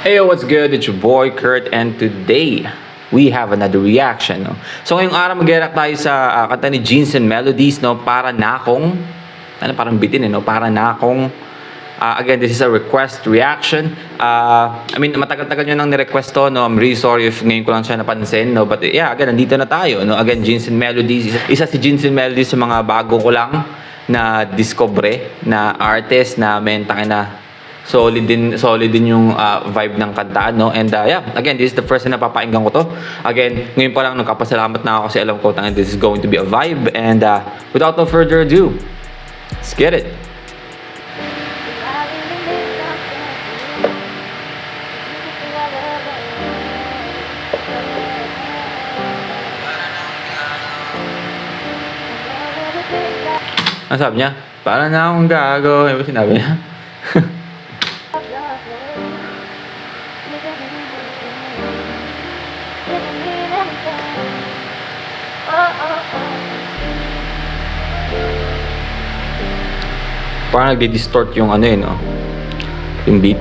Hey, what's good? It's your boy Kurt, and today we have another reaction. No? So ngayong araw mag-react tayo sa kanta ni Jeans and Melodies, no? Para na akong parang bitin, no? Para na akong again, this is a request reaction. Matagal-tagal nyo nang ni-request to, no? I'm really sorry if ngayon ko lang siya napansin, no? But yeah, again, nandito na tayo, no? Again, Jeans and Melodies. Isa si Jeans and Melodies sa mga bago ko lang na discover na artist na na solid din yung vibe ng kanta, no? And yeah, again, this is the first na napapakinggan ko to. Again, ngayon pa lang nagkapasalamat na ako kasi alam ko this is going to be a vibe. And without no further ado, let's get it. Ano sabi niya? Para na akong gago. Ano ba sinabi niya? Parang nagdi-distort yung ano no? Yung beat.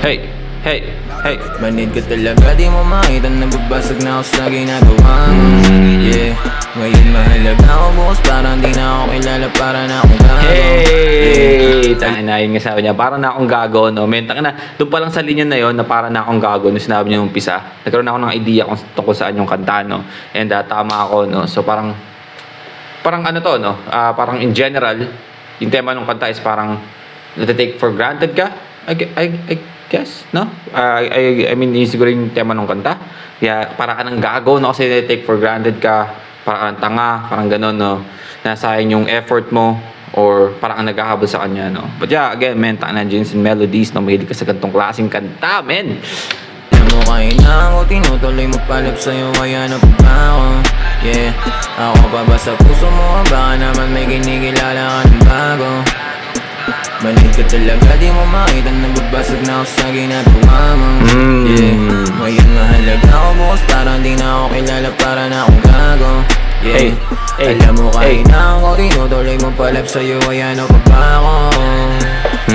Hey, hey, hey. Manid ka talaga, di mo makita. Nagbabasag na ako sa ginagawa mo. Yeah, ngayon mahalaga ako bukas. Parang di na ako kilala, para na akong gago. Hey! Tangin na yun nga sabi niya, para na akong gago, no? Tangin na, doon pa lang sa linya na yun, na para na akong gago, no? Sinabi niya yung umpisa. Nagkaroon ako ng idea kung tungkol saan yung kanta, no? And tama ako, no? So parang ano to, no? Parang in general, yung tema ng kanta is parang nati-take for granted ka. I guess, no? I mean, yun siguro yung tema ng kanta. Kaya para ka ng gago, no? Kasi nati-take for granted ka, para ka ng tanga, parang gano'n, no? Nasayang yung effort mo, or parang naghahabol sa kanya, no? But yeah, again, tangin na Jeans and Melodies, no? Mahilig ka sa gantong klaseng kanta, men! Alam mo kailangan ko, tinutuloy mo palap sa'yo, kaya napagpa ako. Yeah, ako pa ba sa puso mo? Baka naman may kinikilala ka ng bago. Manid ka talaga, di mo makita. Nagbabasag na ako sa ginagawa mo. Yeah, ngayon mahalaga ako bukas. Parang di na ako kilala, para na akong gago. Yeah, alam mo kailangan ko, tinutuloy mo palap sa'yo, kaya napagpa ako.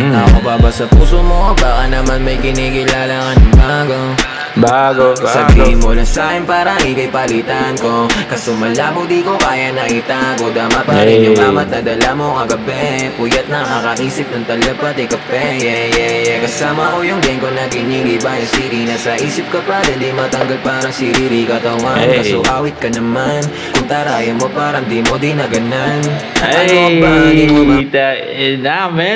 Ako pa ba sa puso mo? Baka naman may kinikilala ka ng bago. Sabihin mo lang sa'kin para ikay palitan ko. Kaso malabo di ko kaya na itago. Dama pa rin yung amat na dala mo kagabi. Puyat nakakaisip ng talapati kape. Yeah. Kasama ko yung gang ko na ginigiba yung city. Nasa isip ka pa rin, di matanggal parang siriri katawan. Kaso awit ka naman. Kung tarayan mo parang di mo dinaganan. Ano ba, di mo ba?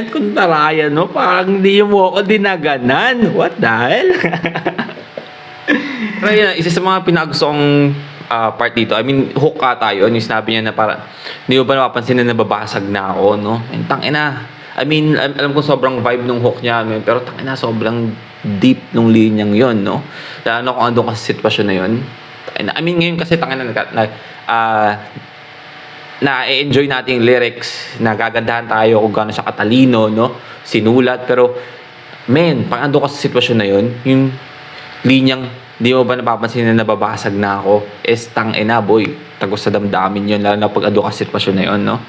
Kung tarayan mo parang di mo ako dinaganan. What the hell? Pero yun, isa sa mga pinagusto kong part dito, I mean, hook tayo. Yung sinabi niya na parang, hindi mo ba napapansin na nababasag na ako, no? And tangina. I mean, alam ko sobrang vibe nung hook niya, pero tangina, sobrang deep nung linyang yun, no? Lalo kung andun ka sa sitwasyon na yun. I mean, ngayon kasi tangina, na-enjoy natin yung lyrics, nagagandahan tayo kung gaano siya katalino, no? Sinulat, pero, pag andun ka sa sitwasyon na yun, yung linyang, di mo ba napapansin na nababasag na ako? Tangina, boy. Tagos sa damdamin yun, lalo na pag ando ka sitwasyon na yun, no?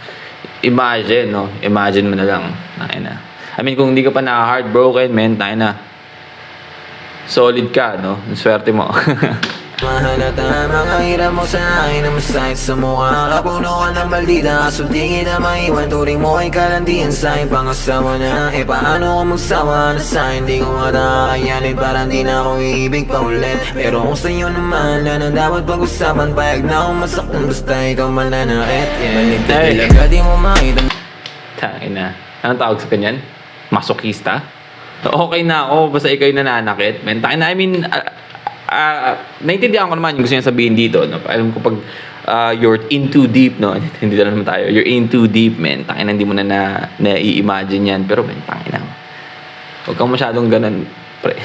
Imagine, no? Imagine mo na lang. Tangina. I mean, kung hindi ka pa na-heartbroken, tangina. Solid ka, no? Swerte mo. Mahalata mga hirap mo sa akin na masakit sa mukha. Kapuno ka ng maldita, kaso di kita maiwan. Turing mo ay kalandian sa'kin, pangasawa na. Paano ko magsawa na sa'kin? Di ko matakayanin, parang di na ako iibig pa ulit. Pero kung sa'yo naman, na dapat pag-usapan. Payag na akong masaktan, basta ikaw mananakit. Manid ka talaga, di mo makita. Tangina. Anong tawag sa kanyan? Masokista? Okay na ako, basta ikaw yung nananakit. Tangina, I mean, naintindihan ko naman yung gusto niya sabihin dito, no? Alam ko pag you're in too deep, no? Hindi na naman tayo. You're in too deep, tangina, hindi mo na i-imagine yan. Pero tangina, huwag kang masyadong ganun, pre.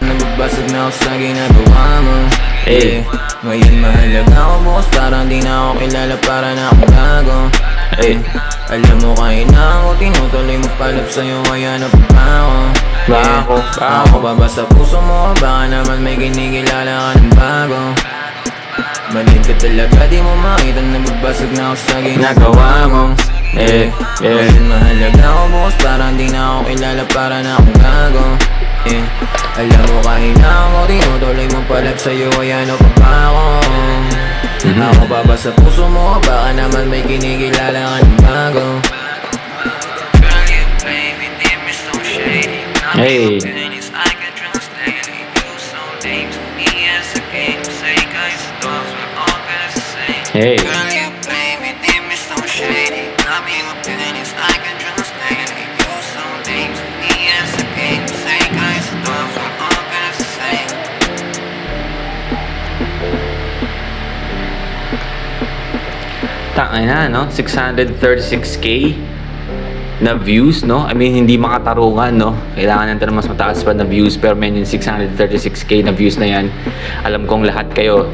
Nagbabasag na ako sa ginagawa mo. Ngayon mahalaga ako bukas. Parang di na ako kilala, para na akong gago. Hey. Alam mo kainang ko, tinutuloy mo palab sa'yo, kaya napapako. Ako ba ba sa puso mo, baka naman may kinikilala ka ng bago. Malit ka talaga, di mo makita, nagbabasag na ako sa ginagawa mo. Ngayon mahalaga ako bukas, parang di na ako kilala, para na akong gago. Alam mo kainang ko, tinutuloy mo palab sa'yo, kaya napapako. Ako ba ba sa puso mo, baka naman may kinikilala ka ng bago. Girl, you play with them, it's so shady. Hey. I can translate it. You so lame to me as a game. Say guys, thoughts we're all gonna say. Hey. Girl, you play with them, it's so shady. Not me, my opinions, I can translate it. You so lame to me as a game. Say guys, thoughts we're all gonna say. Tangay na, no? 636k na views, no? I mean, hindi makatarungan, no? Kailangan natin ng mas mataas pa na views. Pero men, yung 636k na views na yan, alam kong lahat kayo,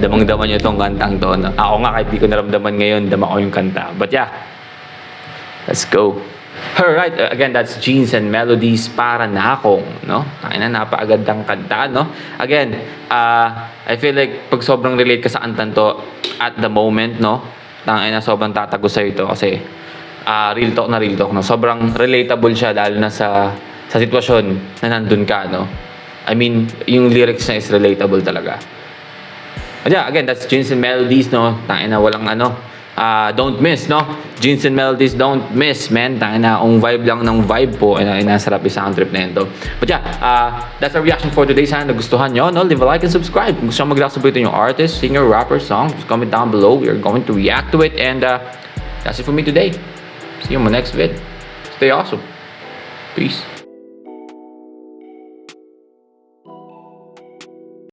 damang-daman nyo itong kantang to, no? Ako nga, kahit di ko naramdaman ngayon, dama ko yung kanta. But yeah, let's go. Alright, again, that's Jeans and Melodies, Para Na Akong, no? Tangay na, napakagandang kanta, no? Again, I feel like pag sobrang relate ka sa kantan to at the moment, no? Tangay na, sobrang tatago sa'yo ito kasi real talk, no? Sobrang relatable siya lalo na sa sitwasyon na nandun ka, no? I mean, yung lyrics na is relatable talaga. But yeah, again, that's Jeans and Melodies, no? Tangay na, walang don't miss, no? Jeans and Melodies, don't miss, man. Tangay na, ang vibe lang ng vibe po, inasarap yung sound trip na ito. But yeah, that's our reaction for today. Sana nagustuhan nyo, no? Leave a like and subscribe. Kung gusto nyo mag-react sa yung artist, singer, rapper, song, just comment down below. We are going to react to it. And that's it for me today. See you in my next vid. Stay awesome. Peace.